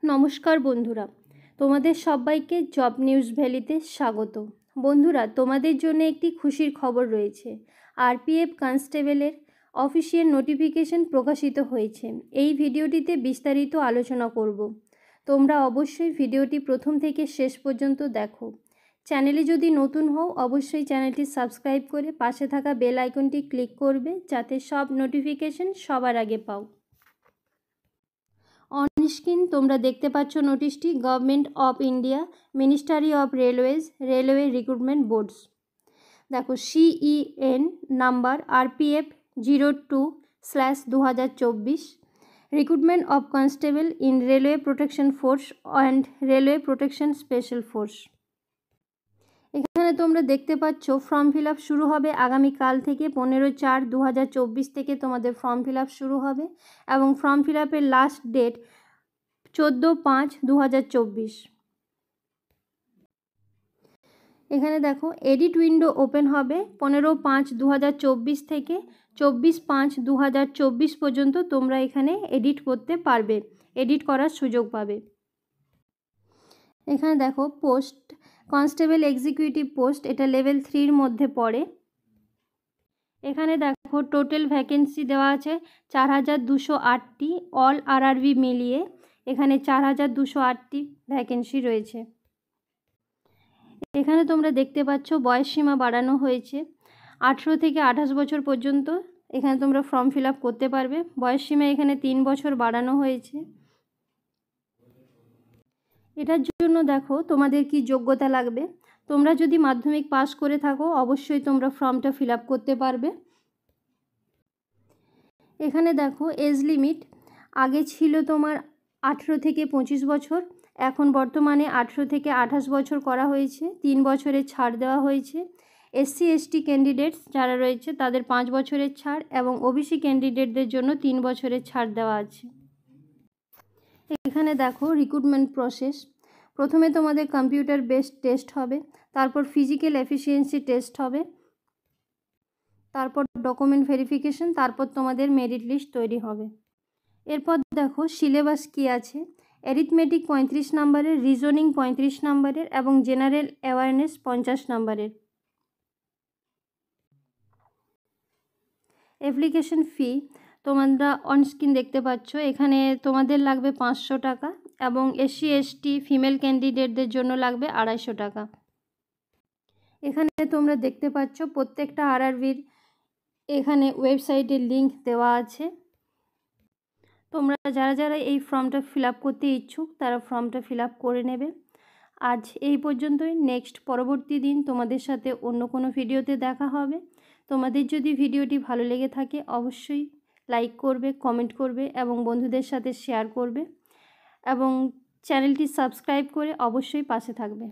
নমস্কার বন্ধুরা, তোমাদের সবাইকে জব নিউজ ভ্যালিতে স্বাগত। বন্ধুরা, তোমাদের জন্য একটি খুশির খবর রয়েছে। আরপিএফ কনস্টেবলের অফিসিয়াল নোটিফিকেশন প্রকাশিত হয়েছে। এই ভিডিওটিতে বিস্তারিত আলোচনা করব। তোমরা অবশ্যই ভিডিওটি প্রথম থেকে শেষ পর্যন্ত দেখো। চ্যানেলে যদি নতুন হও অবশ্যই চ্যানেলটি সাবস্ক্রাইব করে পাশে থাকা বেল আইকনটি ক্লিক করবে, যাতে সব নোটিফিকেশন সবার আগে পাও। অন স্ক্রিন তোমরা দেখতে পাচ্ছ নোটিশটি। Government of India, ministry of railways, railway recruitment boards. দেখো, CEN number RPF 02/2024, recruitment of constable in railway protection force and railway protection special force. এখানে তোমরা দেখতে পাচ্ছ ফর্ম ফিল আপ শুরু হবে আগামীকাল থেকে। 15/4/2024 থেকে তোমাদের ফর্ম ফিল আপ শুরু হবে এবং ফর্ম ফিল আপের লাস্ট ডেট 14/5/2024। এখানে দেখো, এডিট উইন্ডো ওপেন হবে 15/5/2024 থেকে 24/5/2024 পর্যন্ত। তোমরা এখানে এডিট করতে পারবে, এডিট করার সুযোগ পাবে। এখানে দেখো, পোস্ট কনস্টেবল এক্সিকিউটিভ পোস্ট, এটা লেভেল 3-র মধ্যে পড়ে। এখানে দেখো টোটাল ভ্যাকেন্সি দেওয়া আছে 4208টি, অল RRB মিলিয়ে এখানে 4208টি ভ্যাকেন্সি রয়েছে। এখানে তোমরা দেখতে পাচ্ছ বয়সসীমা বাড়ানো হয়েছে। 18 থেকে 28 বছর পর্যন্ত এখানে তোমরা ফর্ম ফিল আপ করতে পারবে। বয়সসীমা এখানে 3 বছর বাড়ানো হয়েছে। এটার জন্য দেখো তোমাদের কি যোগ্যতা লাগবে। তোমরা যদি মাধ্যমিক পাস করে থাকো অবশ্যই তোমরা ফর্মটা ফিল আপ করতে পারবে। এখানে দেখো এজ লিমিট আগে ছিল তোমার 18 থেকে 25 বছর, এখন বর্তমানে 18 থেকে 28 বছর করা হয়েছে। 3 বছরের ছাড় দেওয়া হয়েছে। SC ST ক্যান্ডিডেটস যারা রয়েছে তাদের 5 বছরের ছাড় এবং OBC ক্যান্ডিডেটদের জন্য 3 বছরের ছাড় দেওয়া আছে। এখানে দেখো রিক্রুটমেন্ট প্রসেস। প্রথমে তোমাদের কম্পিউটার বেসড টেস্ট হবে, তারপর ফিজিক্যাল এফিসিয়েন্সি টেস্ট হবে, তারপর ডকুমেন্ট ভেরিফিকেশন, তারপর তোমাদের মেরিট লিস্ট তৈরি হবে। এরপর দেখো সিলেবাস কী আছে। অ্যারিথমেটিক 35 নম্বরের, রিজনিং 35 নম্বরের এবং জেনারেল অ্যাওয়ারনেস 50 নম্বরের। অ্যাপ্লিকেশন ফি তোমরা অনস্ক্রিন দেখতে পাচ্ছ। এখানে তোমাদের লাগবে 500 টাকা এবং SC ST ফিমেল ক্যান্ডিডেটদের জন্য লাগবে 250 টাকা। এখানে তোমরা দেখতে পাচ্ছ প্রত্যেকটা RRBর এখানে ওয়েবসাইটের লিংক দেওয়া আছে। তোমরা যারা যারা এই ফর্মটা ফিল আপ করতে ইচ্ছুক তারা ফর্মটা ফিল আপ করে নেবে। আজ এই পর্যন্তই। পরবর্তী দিন তোমাদের সাথে অন্য কোনো ভিডিওতে দেখা হবে। তোমাদের যদি ভিডিওটি ভালো লেগে থাকে অবশ্যই লাইক করবে, কমেন্ট করবে এবং বন্ধুদের সাথে শেয়ার করবে এবং চ্যানেলটি সাবস্ক্রাইব করে অবশ্যই পাশে থাকবে।